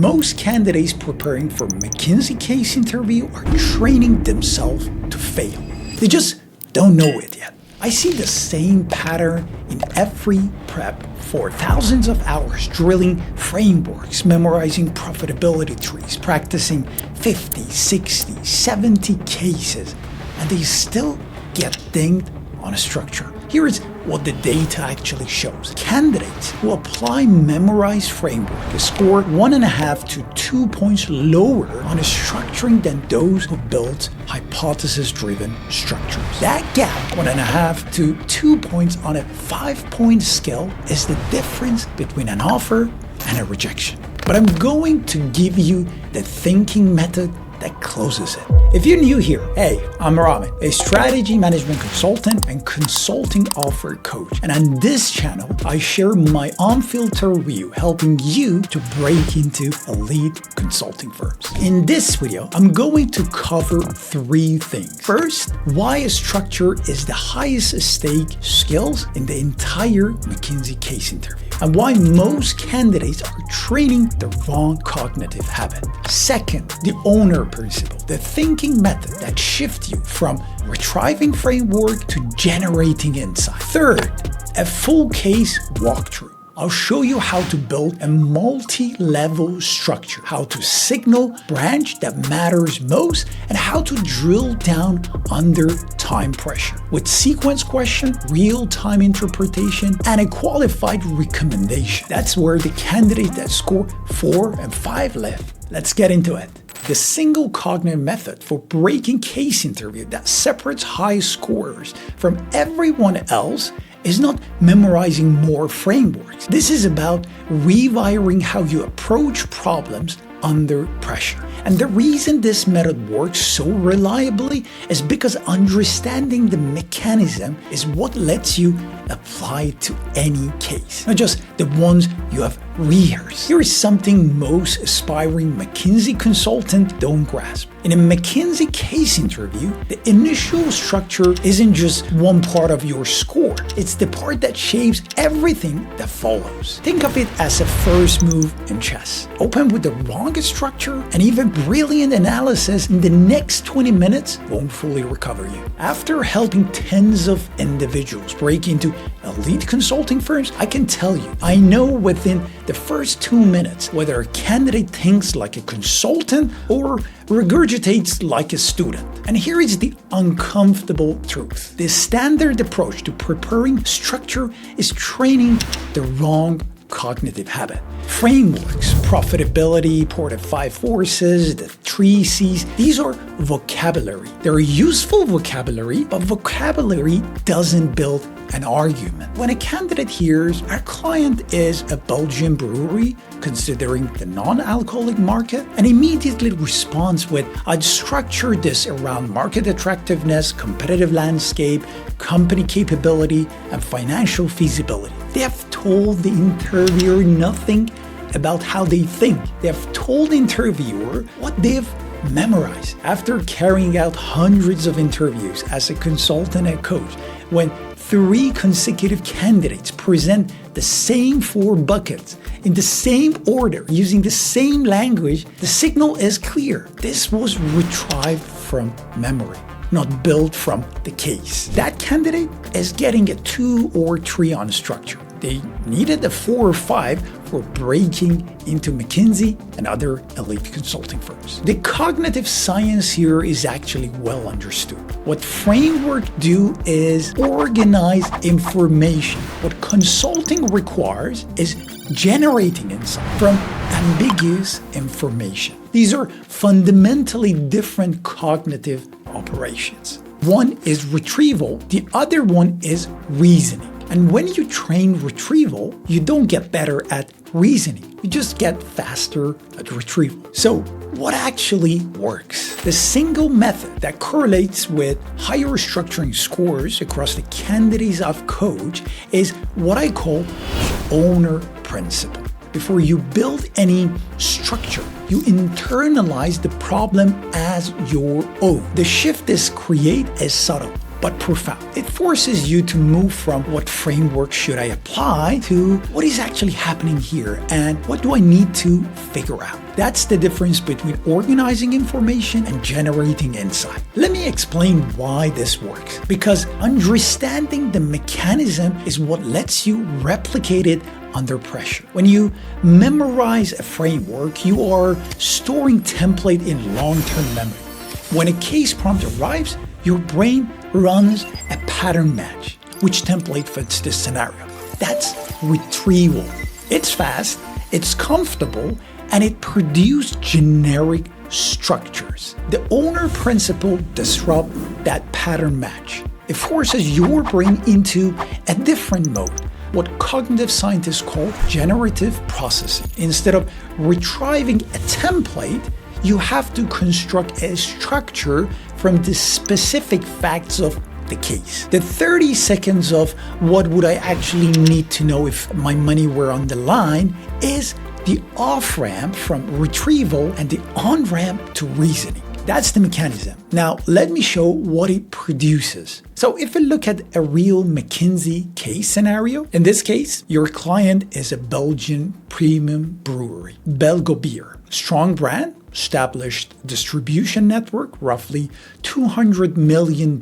Most candidates preparing for McKinsey case interview are training themselves to fail. They just don't know it yet. I see the same pattern in every prep for thousands of hours drilling frameworks, memorizing profitability trees, practicing 50, 60, 70 cases, and they still get dinged on a structure. Here is what the data actually shows. Candidates who apply memorized framework score 1.5 to 2 points lower on a structuring than those who build hypothesis-driven structures. That gap, 1.5 to 2 points on a 5-point scale, is the difference between an offer and a rejection. But I'm going to give you the thinking method that closes it. If you're new here, hey, I'm Ramin, a strategy management consultant and consulting offer coach. And on this channel, I share my unfiltered view, helping you to break into elite consulting firms. In this video, I'm going to cover 3 things. First, why a structure is the highest stake skills in the entire McKinsey case interview, and why most candidates are training the wrong cognitive habit. Second, the owner principle, the thinking method that shifts you from retrieving framework to generating insight. Third, a full case walkthrough. I'll show you how to build a multi-level structure, how to signal branch that matters most, and how to drill down under time pressure with sequence question, real-time interpretation, and a qualified recommendation. That's where the candidates that score 4 and 5 live. Let's get into it. The single cognitive method for breaking case interview that separates high scorers from everyone else is not memorizing more frameworks. This is about rewiring how you approach problems under pressure. And the reason this method works so reliably is because understanding the mechanism is what lets you apply it to any case, not just the ones you have rehearsed. Here is something most aspiring McKinsey consultants don't grasp. In a McKinsey case interview, the initial structure isn't just one part of your score. It's the part that shapes everything that follows. Think of it as a first move in chess. Open with the wrongest structure, and even brilliant analysis in the next 20 minutes won't fully recover you. After helping tens of individuals break into elite consulting firms, I can tell you, I know within the first 2 minutes whether a candidate thinks like a consultant or regurgitates like a student. And here is the uncomfortable truth. The standard approach to preparing structure is training the wrong cognitive habit. Frameworks, profitability, port of 5 forces, the 3 C's, these are vocabulary. They're useful vocabulary, but vocabulary doesn't build an argument. When a candidate hears our client is a Belgian brewery, considering the non-alcoholic market, and immediately responds with, I'd structure this around market attractiveness, competitive landscape, company capability, and financial feasibility. They have told the interviewer nothing about how they think. They have told the interviewer what they've memorized. After carrying out hundreds of interviews as a consultant and coach, when 3 consecutive candidates present the same 4 buckets in the same order using the same language, the signal is clear. This was retrieved from memory, not built from the case. That candidate is getting a 2 or 3 on structure. They needed a 4 or 5 for breaking into McKinsey and other elite consulting firms. The cognitive science here is actually well understood. What framework do is organize information. What consulting requires is generating insight from ambiguous information. These are fundamentally different cognitive operations. One is retrieval, the other one is reasoning. And when you train retrieval, you don't get better at reasoning. You just get faster at retrieval. So what actually works? The single method that correlates with higher structuring scores across the candidates I've coached is what I call the owner principle. Before you build any structure, you internalize the problem as your own. The shift this creates is subtle. but profound. It forces you to move from what framework should I apply to what is actually happening here and what do I need to figure out. That's the difference between organizing information and generating insight. Let me explain why this works. Because understanding the mechanism is what lets you replicate it under pressure. When you memorize a framework, you are storing template in long-term memory. When a case prompt arrives, your brain runs a pattern match. Which template fits this scenario? That's retrieval. It's fast, it's comfortable, and it produces generic structures. The owner principle disrupts that pattern match. It forces your brain into a different mode, what cognitive scientists call generative processing. Instead of retrieving a template, you have to construct a structure from the specific facts of the case. The 30 seconds of what would I actually need to know if my money were on the line is the off-ramp from retrieval and the on-ramp to reasoning. That's the mechanism. Now, let me show what it produces. So if we look at a real McKinsey case scenario, in this case, your client is a Belgian premium brewery, Belgo Beer, strong brand, established distribution network, roughly $200 million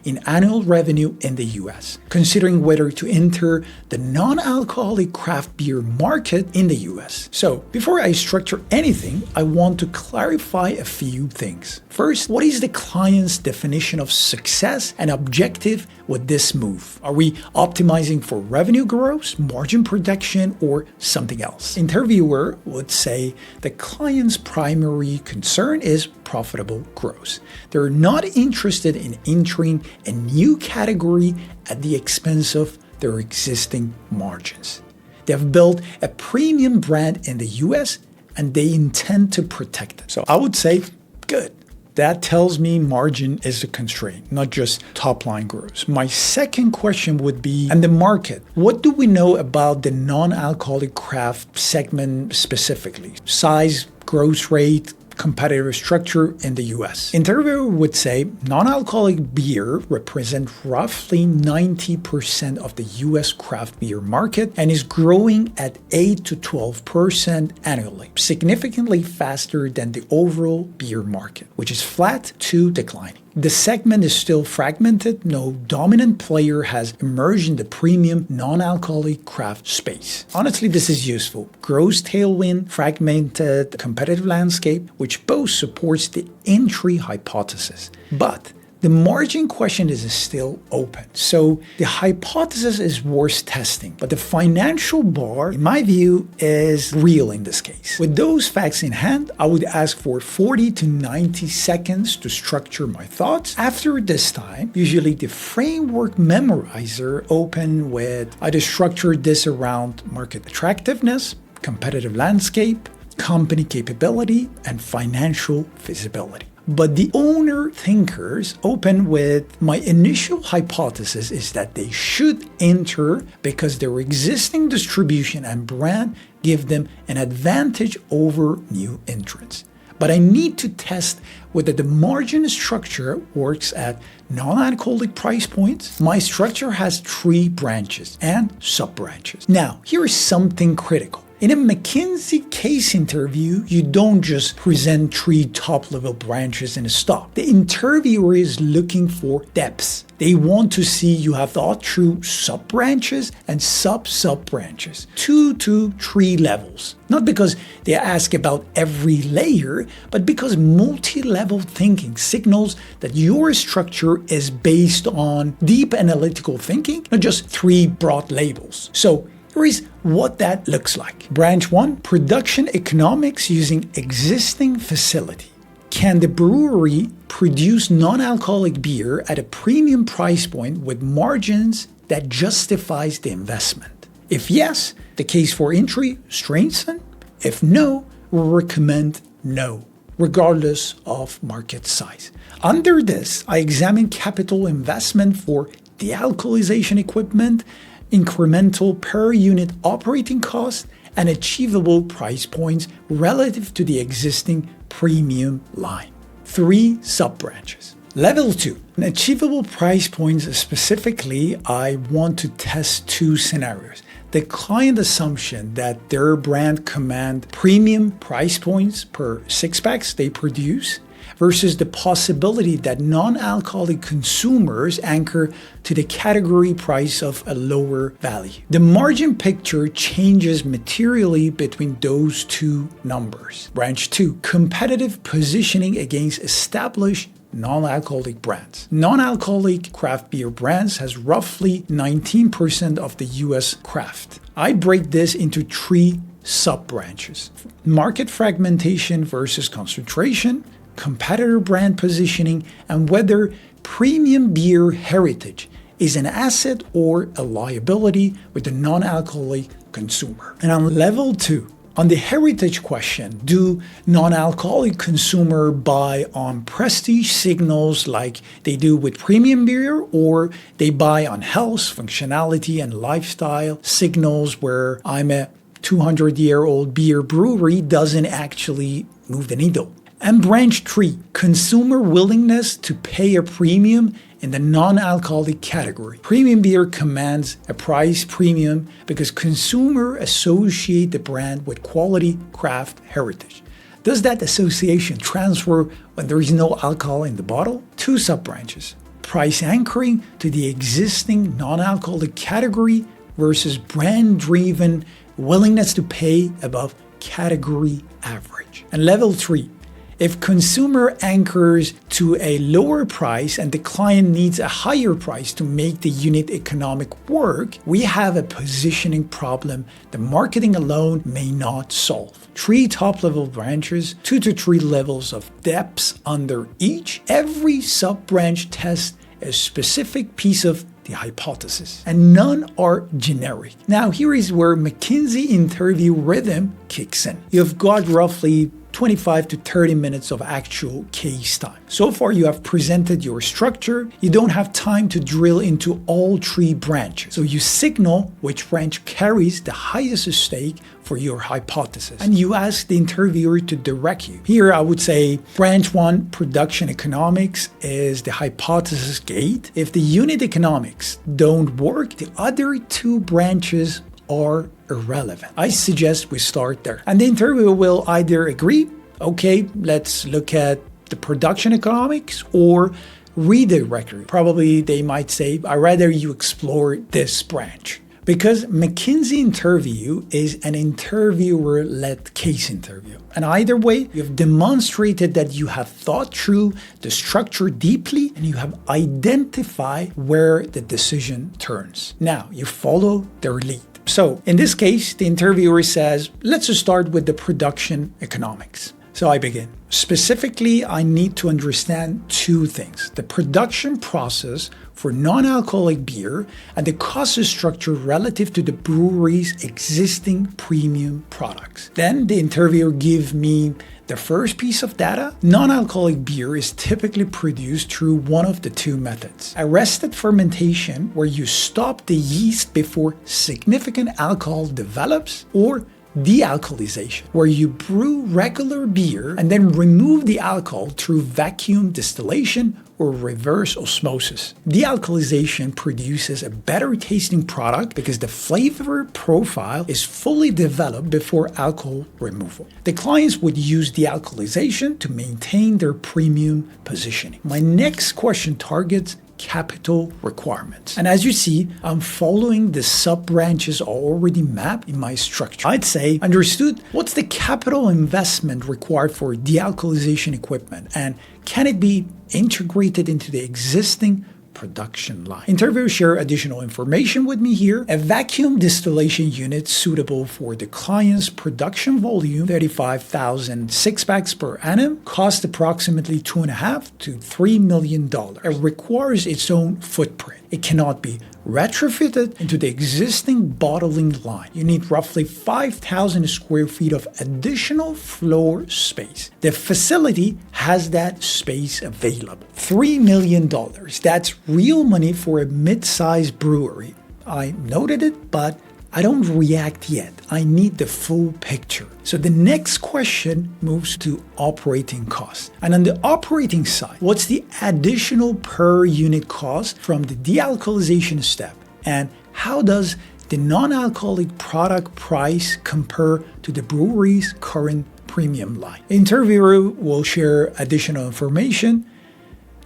in annual revenue in the US, considering whether to enter the non-alcoholic craft beer market in the US. So before I structure anything, I want to clarify a few things. First, what is the client's definition of success and objective with this move? Are we optimizing for revenue growth, margin protection, or something else? Interviewer would say the client's primary concern is profitable growth. They're not interested in entering a new category at the expense of their existing margins. They've built a premium brand in the US and they intend to protect it. So I would say, good. That tells me margin is a constraint, not just top line growth. My second question would be, and the market, what do we know about the non-alcoholic craft segment specifically? Size, growth rate, competitive structure in the US. Interviewer would say non-alcoholic beer represents roughly 90% of the US craft beer market and is growing at 8 to 12% annually, significantly faster than the overall beer market, which is flat to declining. The segment is still fragmented. No dominant player has emerged in the premium non-alcoholic craft space. Honestly, this is useful. Growth tailwind, fragmented competitive landscape, which both supports the entry hypothesis. But the margin question is still open. So the hypothesis is worth testing, but the financial bar, in my view, is real in this case. With those facts in hand, I would ask for 40 to 90 seconds to structure my thoughts. After this time, usually the framework memorizer open with, I'd structure this around market attractiveness, competitive landscape, company capability, and financial feasibility. But the owner thinkers open with my initial hypothesis is that they should enter because their existing distribution and brand give them an advantage over new entrants. But I need to test whether the margin structure works at non-alcoholic price points. My structure has 3 branches and sub-branches. Now, here is something critical. In a McKinsey case interview, you don't just present 3 top-level branches in a stock. The interviewer is looking for depth. They want to see you have thought through sub-branches and sub-sub-branches, 2 to 3 levels. Not because they ask about every layer, but because multi-level thinking signals that your structure is based on deep analytical thinking, not just 3 broad labels. So here is what that looks like. Branch 1, production economics using existing facility. Can the brewery produce non-alcoholic beer at a premium price point with margins that justifies the investment? If yes, the case for entry strengthened. If no, we recommend no, regardless of market size. Under this, I examine capital investment for dealcoholization equipment, incremental per unit operating costs, and achievable price points relative to the existing premium line. 3 sub-branches. Level 2, achievable price points. Specifically, I want to test two scenarios. The client assumption that their brand command premium price points per six packs they produce versus the possibility that non-alcoholic consumers anchor to the category price of a lower value. The margin picture changes materially between those two numbers. Branch 2, competitive positioning against established non-alcoholic brands. Non-alcoholic craft beer brands has roughly 19% of the US craft. I break this into three sub-branches: market fragmentation versus concentration, competitor brand positioning, and whether premium beer heritage is an asset or a liability with the non-alcoholic consumer. And on level 2, on the heritage question, do non-alcoholic consumer buy on prestige signals like they do with premium beer, or they buy on health, functionality, and lifestyle signals where I'm a 200-year-old beer brewery doesn't actually move the needle? And branch 3, consumer willingness to pay a premium in the non-alcoholic category. Premium beer commands a price premium because consumers associate the brand with quality, craft, heritage. Does that association transfer when there is no alcohol in the bottle? Two sub-branches: price anchoring to the existing non-alcoholic category versus brand-driven willingness to pay above category average. And level 3, if consumer anchors to a lower price and the client needs a higher price to make the unit economic work, we have a positioning problem the marketing alone may not solve. 3 top-level branches, 2 to 3 levels of depths under each. Every sub-branch tests a specific piece of the hypothesis, and none are generic. Now, here is where McKinsey interview rhythm kicks in. You've got roughly 25 to 30 minutes of actual case time. So far, you have presented your structure. You don't have time to drill into all 3 branches. So you signal which branch carries the highest stake for your hypothesis, and you ask the interviewer to direct you. Here, I would say branch 1, production economics, is the hypothesis gate. If the unit economics don't work, the other 2 branches are irrelevant. I suggest we start there. And the interviewer will either agree, okay, let's look at the production economics, or redirect you. Probably they might say, I'd rather you explore this branch. Because McKinsey interview is an interviewer-led case interview. And either way, you've demonstrated that you have thought through the structure deeply and you have identified where the decision turns. Now, you follow their lead. So in this case, the interviewer says, let's just start with the production economics. So I begin. Specifically, I need to understand 2 things: the production process for non-alcoholic beer and the cost structure relative to the brewery's existing premium products. Then the interviewer gives me the first piece of data. Non-alcoholic beer is typically produced through one of the 2 methods: arrested fermentation, where you stop the yeast before significant alcohol develops, or de-alcoholization, where you brew regular beer and then remove the alcohol through vacuum distillation or reverse osmosis. De-alcoholization produces a better tasting product because the flavor profile is fully developed before alcohol removal. The clients would use de-alcoholization to maintain their premium positioning. My next question targets capital requirements. And as you see, I'm following the sub-branches already mapped in my structure. I'd say, understood, what's the capital investment required for de-alcoholization equipment, and can it be integrated into the existing production line? Interviewers share additional information with me here. A vacuum distillation unit suitable for the client's production volume, 35,000 six-packs per annum, costs approximately $2.5 to $3 million. It requires its own footprint. It cannot be retrofitted into the existing bottling line. You need roughly 5,000 square feet of additional floor space. The facility has that space available. $3 million. That's real money for a mid-sized brewery. I noted it, but I don't react yet. I need the full picture. So the next question moves to operating costs. And on the operating side, what's the additional per unit cost from the dealcoholization step? And how does the non-alcoholic product price compare to the brewery's current premium line? The interviewer will share additional information.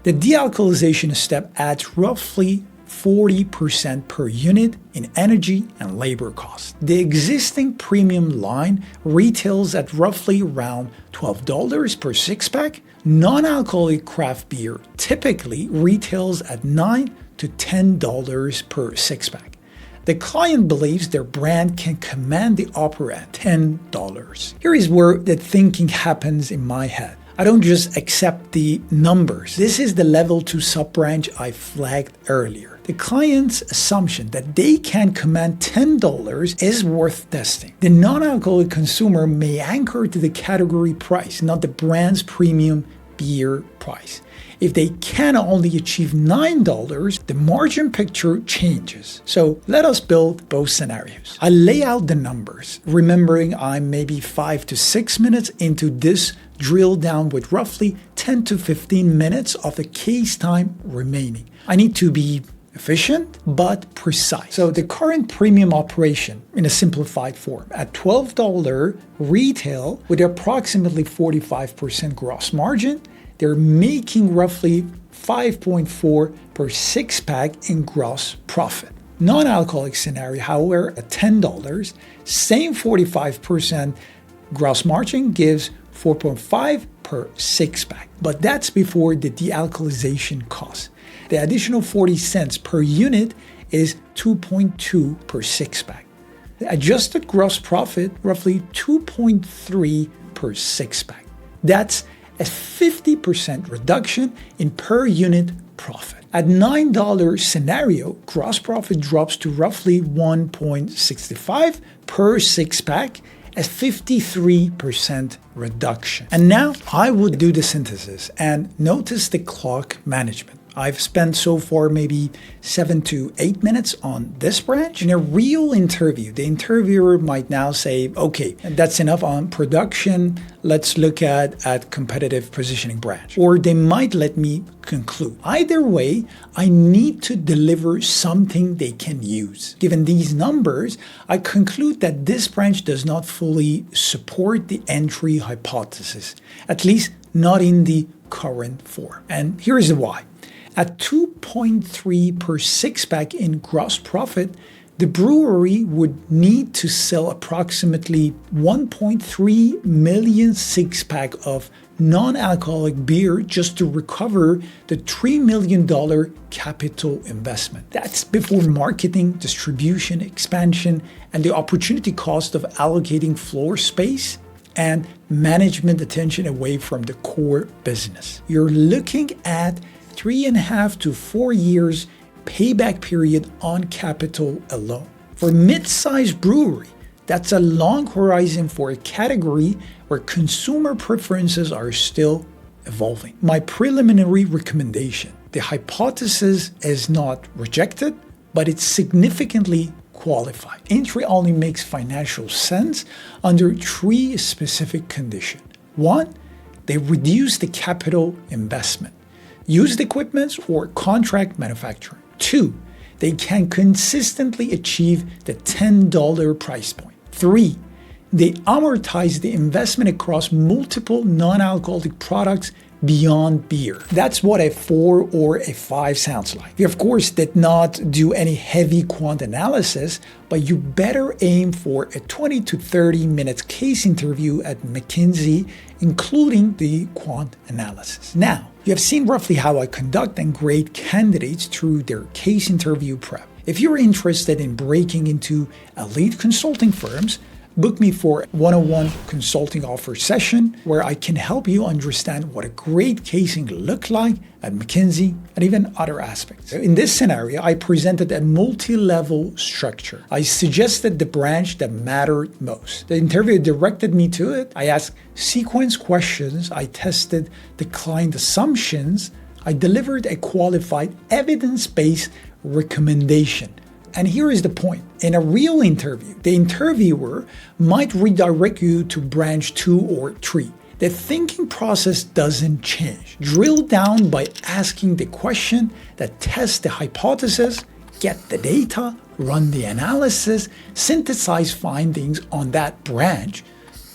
The dealcoholization step adds roughly 40% per unit in energy and labor costs. The existing premium line retails at roughly around $12 per six-pack. Non-alcoholic craft beer typically retails at $9 to $10 per six-pack. The client believes their brand can command the upper at $10. Here is where the thinking happens in my head. I don't just accept the numbers. This is the level 2 sub-branch I flagged earlier. The client's assumption that they can command $10 is worth testing. The non-alcoholic consumer may anchor to the category price, not the brand's premium beer price. If they can only achieve $9, the margin picture changes. So let us build both scenarios. I lay out the numbers, remembering I'm maybe 5 to 6 minutes into this drill down with roughly 10 to 15 minutes of the case time remaining. I need to be efficient but precise. So the current premium operation in a simplified form at $12 retail with approximately 45% gross margin, they're making roughly 5.4 per six-pack in gross profit. Non-alcoholic scenario, however, at $10, same 45% gross margin gives 4.5 per six-pack. But that's before the dealcoholization cost. The additional 40 cents per unit is 2.2 per six-pack. The adjusted gross profit, roughly 2.3 per six-pack. That's a 50% reduction in per unit profit. At $9 scenario, gross profit drops to roughly 1.65 per six-pack, a 53% reduction. And now I would do the synthesis and notice the clock management. I've spent so far maybe 7 to 8 minutes on this branch. In a real interview, the interviewer might now say, okay, that's enough on production. Let's look at competitive positioning branch. Or they might let me conclude. Either way, I need to deliver something they can use. Given these numbers, I conclude that this branch does not fully support the entry hypothesis, at least not in the current form. And here is the why. At 2.3 per six-pack in gross profit, the brewery would need to sell approximately 1.3 million six-pack of non-alcoholic beer just to recover the $3 million capital investment. That's before marketing, distribution, expansion, and the opportunity cost of allocating floor space and management attention away from the core business. You're looking at 3.5 to 4 years payback period on capital alone. For mid-sized brewery, that's a long horizon for a category where consumer preferences are still evolving. My preliminary recommendation, the hypothesis is not rejected, but it's significantly qualified. Entry only makes financial sense under 3 specific conditions. 1, they reduce the capital investment. Used equipment or contract manufacturing. 2, they can consistently achieve the $10 price point. 3, they amortize the investment across multiple non-alcoholic products beyond beer. That's what a 4 or a 5 sounds like. We of course did not do any heavy quant analysis, but you better aim for a 20 to 30 minutes case interview at McKinsey, including the quant analysis. Now, you have seen roughly how I conduct and grade candidates through their case interview prep. If you're interested in breaking into elite consulting firms, book me for a one-on-one consulting offer session where I can help you understand what a great casing look like at McKinsey and even other aspects. In this scenario, I presented a multi-level structure. I suggested the branch that mattered most. The interviewer directed me to it. I asked sequence questions. I tested the client assumptions. I delivered a qualified evidence-based recommendation. And here is the point. In a real interview, the interviewer might redirect you to branch 2 or 3. The thinking process doesn't change. Drill down by asking the question that tests the hypothesis, get the data, run the analysis, synthesize findings on that branch,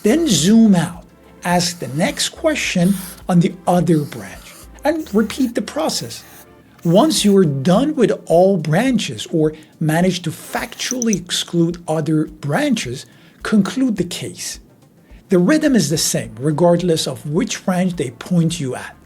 then zoom out, ask the next question on the other branch, and repeat the process. Once you are done with all branches or manage to factually exclude other branches, conclude the case. The rhythm is the same regardless of which branch they point you at.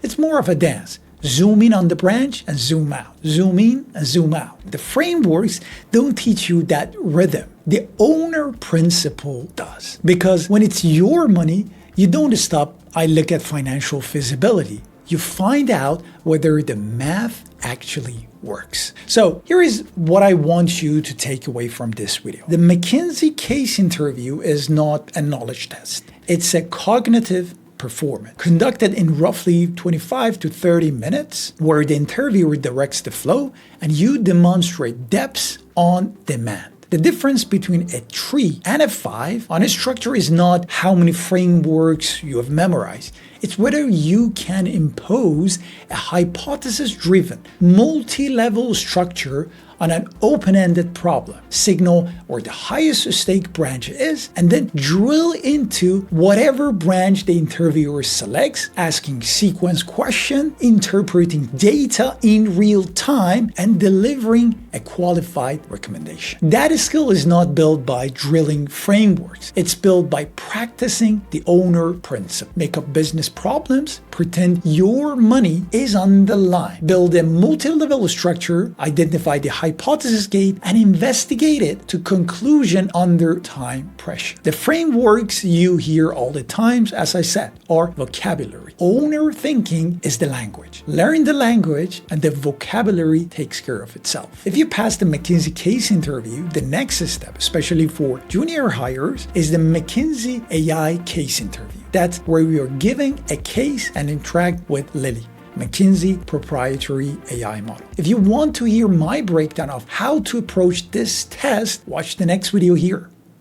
It's more of a dance. Zoom in on the branch and zoom out. Zoom in and zoom out. The frameworks don't teach you that rhythm. The owner principle does. Because when it's your money, you don't stop, I look at financial feasibility. You find out whether the math actually works. So here is what I want you to take away from this video. The McKinsey case interview is not a knowledge test. It's a cognitive performance conducted in roughly 25 to 30 minutes where the interviewer directs the flow and you demonstrate depths on demand. The difference between a 3 and a 5 on a structure is not how many frameworks you have memorized. It's whether you can impose a hypothesis-driven, multi-level structure on an open-ended problem, signal where the highest stake branch is, and then drill into whatever branch the interviewer selects, asking sequence questions, interpreting data in real time, and delivering a qualified recommendation. That skill is not built by drilling frameworks. It's built by practicing the owner principle. Make up business problems, pretend your money is on the line. Build a multi-level structure, identify the hypothesis gate, and investigate it to conclusion under time pressure. The frameworks you hear all the time, as I said, are vocabulary. Owner thinking is the language. Learn the language and the vocabulary takes care of itself. If you pass the McKinsey case interview, the next step, especially for junior hires, is the McKinsey AI case interview. That's where we are giving a case and interact with Lily, McKinsey proprietary AI model. If you want to hear my breakdown of how to approach this test, watch the next video here.